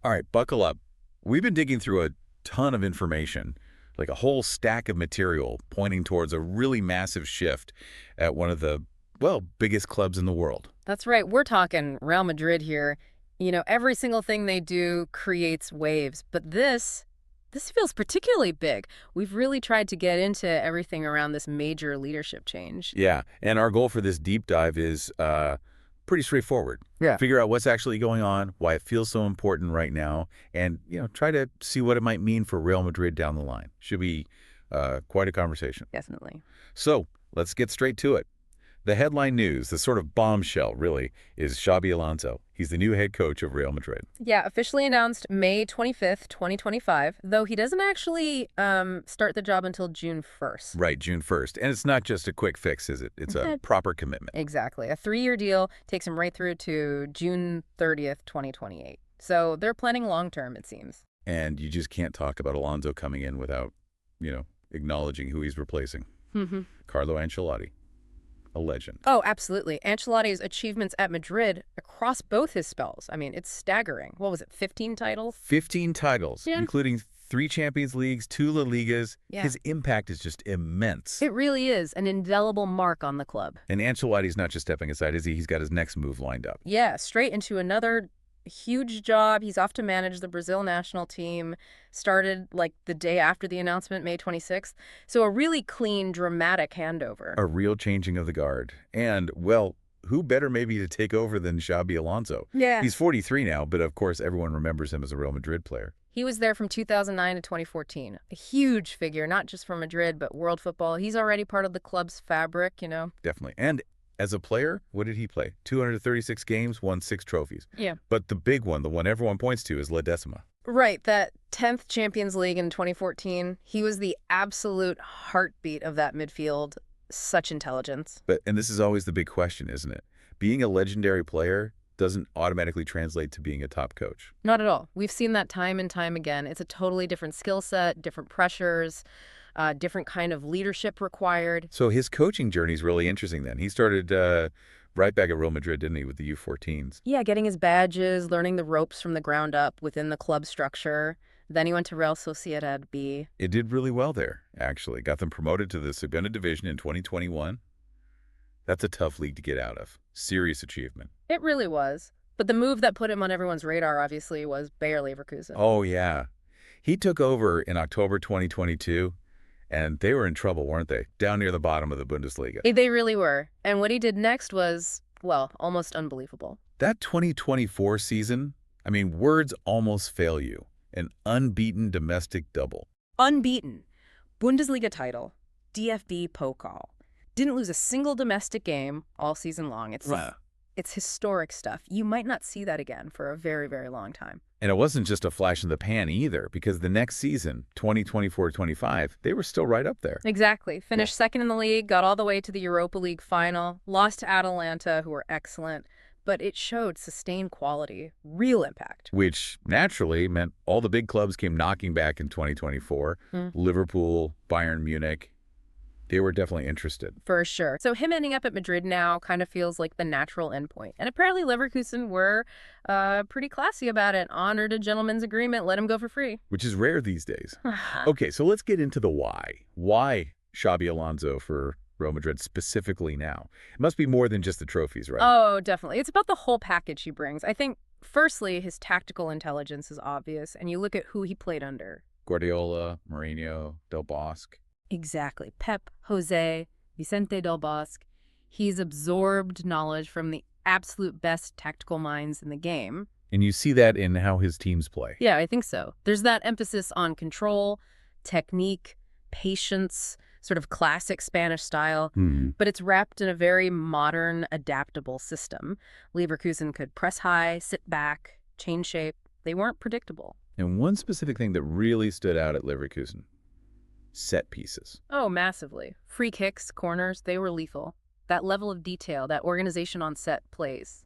All right, buckle up. We've been digging through a ton of information, like a whole stack of material pointing towards a really massive shift at one of the, well, biggest clubs in the world. That's right. We're talking Real Madrid here. Every single thing they do creates waves, but this feels particularly big. We've really tried to get into everything around this major leadership change. Yeah, and our goal for this deep dive is pretty straightforward. Yeah. Figure out what's actually going on, why it feels so important right now, and try to see what it might mean for Real Madrid down the line. Should be quite a conversation. Definitely. So let's get straight to it. The headline news, the sort of bombshell, really, is Xabi Alonso. He's the new head coach of Real Madrid. Yeah, officially announced May 25th, 2025, though he doesn't actually start the job until June 1st. Right, June 1st. And it's not just a quick fix, is it? It's a proper commitment. Exactly. A 3-year deal takes him right through to June 30th, 2028. So they're planning long-term, it seems. And you just can't talk about Alonso coming in without, acknowledging who he's replacing. Carlo Ancelotti. A legend. Oh, absolutely. Ancelotti's achievements at Madrid across both his spells. I mean, it's staggering. What was it, 15 titles? 15 titles, Yeah. including 3 Champions Leagues, 2 La Ligas. Yeah. His impact is just immense. It really is an indelible mark on the club. And Ancelotti's not just stepping aside, is he? He's got his next move lined up. Yeah, straight into another huge job. He's off to manage the Brazil national team. Started like the day after the announcement, May 26th. So a really clean, dramatic handover. A real changing of the guard. And, well, who better maybe to take over than Xabi Alonso? Yeah. He's 43 now, but of course everyone remembers him as a Real Madrid player. He was there from 2009 to 2014. A huge figure, not just for Madrid, but world football. He's already part of the club's fabric. Definitely. And as a player, what did he play? 236 games, won 6 trophies. Yeah. But the big one, the one everyone points to, is La Decima. Right, that 10th Champions League in 2014. He was the absolute heartbeat of that midfield. Such intelligence. And this is always the big question, isn't it? Being a legendary player doesn't automatically translate to being a top coach. Not at all. We've seen that time and time again. It's a totally different skill set, different pressures, different kind of leadership required. So his coaching journey is really interesting then. He started right back at Real Madrid, didn't he, with the U14s? Yeah, getting his badges, learning the ropes from the ground up within the club structure. Then he went to Real Sociedad B. It did really well there, actually. Got them promoted to the Segunda Division in 2021. That's a tough league to get out of. Serious achievement. It really was. But the move that put him on everyone's radar, obviously, was Bayer Leverkusen. Oh, yeah. He took over in October 2022, and they were in trouble, weren't they? Down near the bottom of the Bundesliga. They really were. And what he did next was, well, almost unbelievable. That 2024 season, I mean, words almost fail you. An unbeaten domestic double. Unbeaten. Bundesliga title. DFB Pokal. Didn't lose a single domestic game all season long. It's historic stuff. You might not see that again for a very, very long time. And it wasn't just a flash in the pan either, because the next season, 2024-25, they were still right up there. Exactly. Finished second in the league, got all the way to the Europa League final, lost to Atalanta, who were excellent, but it showed sustained quality, real impact. Which naturally meant all the big clubs came knocking back in 2024. Liverpool, Bayern Munich. They were definitely interested. For sure. So him ending up at Madrid now kind of feels like the natural endpoint. And apparently Leverkusen were pretty classy about it. Honored a gentleman's agreement, let him go for free. Which is rare these days. Okay, so let's get into the why. Why Xabi Alonso for Real Madrid specifically now? It must be more than just the trophies, right? Oh, definitely. It's about the whole package he brings. I think, firstly, his tactical intelligence is obvious. And you look at who he played under. Guardiola, Mourinho, Del Bosque. Exactly. Pep, Jose, Vicente Del Bosque. He's absorbed knowledge from the absolute best tactical minds in the game. And you see that in how his teams play. Yeah, I think so. There's that emphasis on control, technique, patience, sort of classic Spanish style, but it's wrapped in a very modern, adaptable system. Leverkusen could press high, sit back, change shape. They weren't predictable. And one specific thing that really stood out at Leverkusen, set pieces. Oh, massively. Free kicks, corners, they were lethal. That level of detail, that organization on set plays.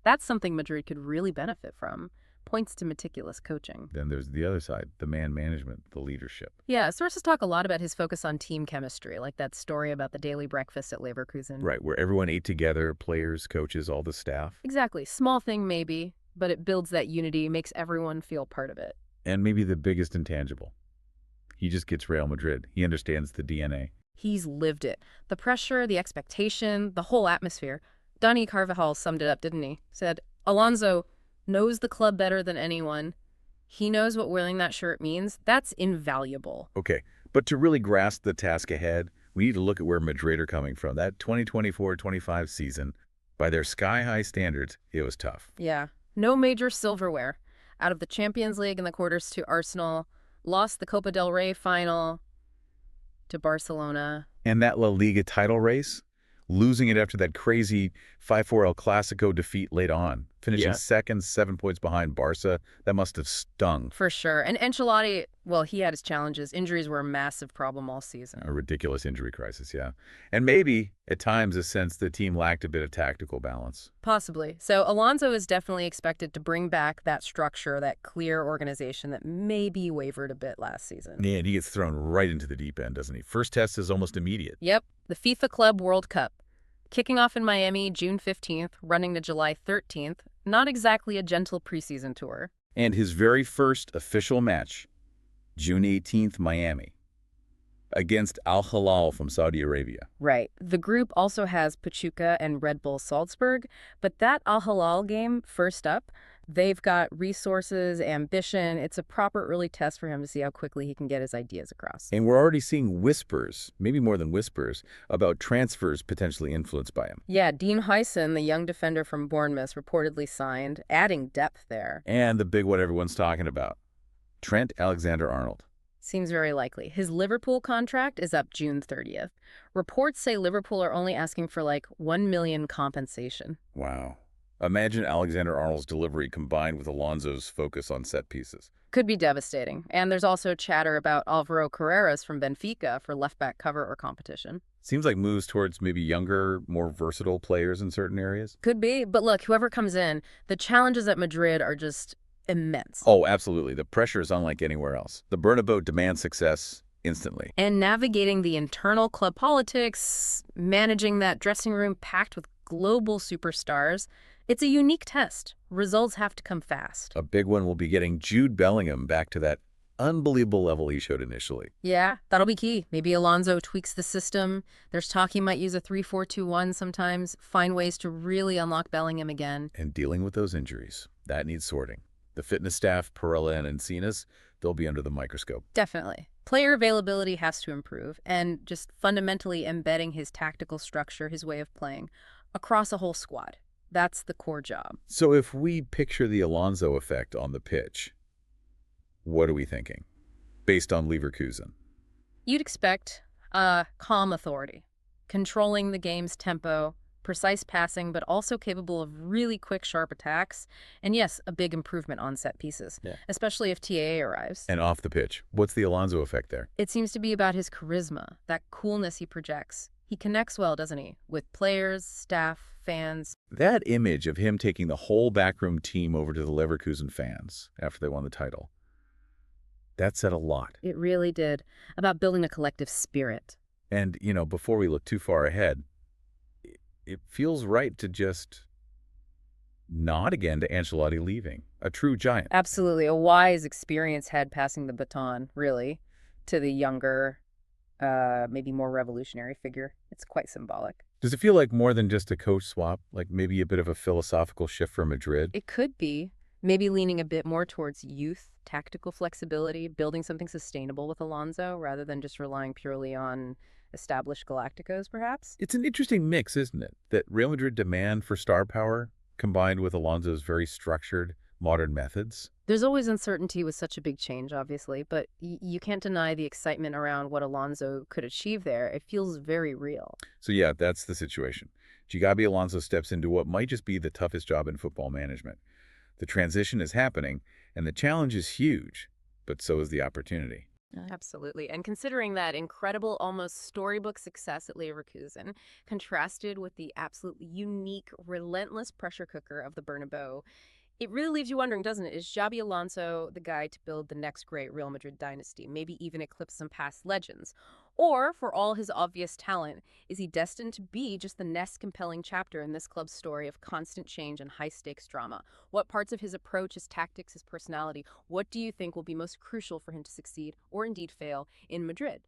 That's something Madrid could really benefit from. Points to meticulous coaching. Then there's the other side, the man management, the leadership. Yeah, sources talk a lot about his focus on team chemistry, like that story about the daily breakfast at Leverkusen. Right, where everyone ate together, players, coaches, all the staff. Exactly. Small thing maybe, but it builds that unity, makes everyone feel part of it. And maybe the biggest intangible. He just gets Real Madrid. He understands the DNA. He's lived it. The pressure, the expectation, the whole atmosphere. Dani Carvajal summed it up, didn't he? Said, Alonso knows the club better than anyone. He knows what wearing that shirt means. That's invaluable. Okay, but to really grasp the task ahead, we need to look at where Madrid are coming from. That 2024-25 season, by their sky-high standards, it was tough. Yeah. No major silverware. Out of the Champions League in the quarters to Arsenal, lost the Copa del Rey final to Barcelona. And that La Liga title race, losing it after that crazy 5-4 El Clasico defeat late on, finishing second, 7 points behind Barca. That must have stung. For sure. And Ancelotti, well, he had his challenges. Injuries were a massive problem all season. A ridiculous injury crisis, yeah. And maybe, at times, a sense the team lacked a bit of tactical balance. Possibly. So Alonso is definitely expected to bring back that structure, that clear organization that maybe wavered a bit last season. Yeah, and he gets thrown right into the deep end, doesn't he? First test is almost immediate. Yep. The FIFA Club World Cup. Kicking off in Miami June 15th, running to July 13th. Not exactly a gentle preseason tour. And his very first official match, June 18th, Miami, against Al Hilal from Saudi Arabia. Right. The group also has Pachuca and Red Bull Salzburg, but that Al Hilal game, first up, they've got resources, ambition. It's a proper early test for him to see how quickly he can get his ideas across. And we're already seeing whispers, maybe more than whispers, about transfers potentially influenced by him. Yeah, Dean Huyson, the young defender from Bournemouth, reportedly signed, adding depth there. And the big one everyone's talking about, Trent Alexander-Arnold. Seems very likely. His Liverpool contract is up June 30th. Reports say Liverpool are only asking for like $1 million compensation. Wow. Imagine Alexander-Arnold's delivery combined with Alonso's focus on set pieces. Could be devastating. And there's also chatter about Alvaro Carreras from Benfica for left-back cover or competition. Seems like moves towards maybe younger, more versatile players in certain areas. Could be. But look, whoever comes in, the challenges at Madrid are just immense. Oh, absolutely. The pressure is unlike anywhere else. The Bernabeu demands success instantly. And navigating the internal club politics, managing that dressing room packed with global superstars, it's a unique test. Results have to come fast. A big one will be getting Jude Bellingham back to that unbelievable level he showed initially. Yeah, that'll be key. Maybe Alonso tweaks the system. There's talk he might use a 3-4-2-1 sometimes, find ways to really unlock Bellingham again. And dealing with those injuries, that needs sorting. The fitness staff, Perella and Encinas, they'll be under the microscope. Definitely. Player availability has to improve, and just fundamentally embedding his tactical structure, his way of playing, across a whole squad. That's the core job. So if we picture the Alonso effect on the pitch, what are we thinking, based on Leverkusen? You'd expect calm authority, controlling the game's tempo, precise passing, but also capable of really quick, sharp attacks. And yes, a big improvement on set pieces, especially if TAA arrives. And off the pitch, what's the Alonso effect there? It seems to be about his charisma, that coolness he projects. He connects well, doesn't he? With players, staff, fans. That image of him taking the whole backroom team over to the Leverkusen fans after they won the title, that said a lot. It really did. About building a collective spirit. And, you know, before we look too far ahead, it feels right to just nod again to Ancelotti leaving. A true giant. Absolutely. A wise, experienced head passing the baton, really, to the younger, maybe more revolutionary figure. It's quite symbolic. Does it feel like more than just a coach swap? Like maybe a bit of a philosophical shift for Madrid? It could be. Maybe leaning a bit more towards youth, tactical flexibility, building something sustainable with Alonso rather than just relying purely on established Galacticos, perhaps? It's an interesting mix, isn't it? That Real Madrid demand for star power combined with Alonso's very structured, modern methods. There's always uncertainty with such a big change, obviously, but you can't deny the excitement around what Alonso could achieve there. It feels very real. So yeah, that's the situation. Xabi Alonso steps into what might just be the toughest job in football management. The transition is happening, and the challenge is huge, but so is the opportunity. Absolutely. And considering that incredible, almost storybook success at Leverkusen, contrasted with the absolutely unique, relentless pressure cooker of the Bernabeu, it really leaves you wondering, doesn't it? Is Xabi Alonso the guy to build the next great Real Madrid dynasty, maybe even eclipse some past legends? Or, for all his obvious talent, is he destined to be just the next compelling chapter in this club's story of constant change and high-stakes drama? What parts of his approach, his tactics, his personality, what do you think will be most crucial for him to succeed, or indeed fail, in Madrid?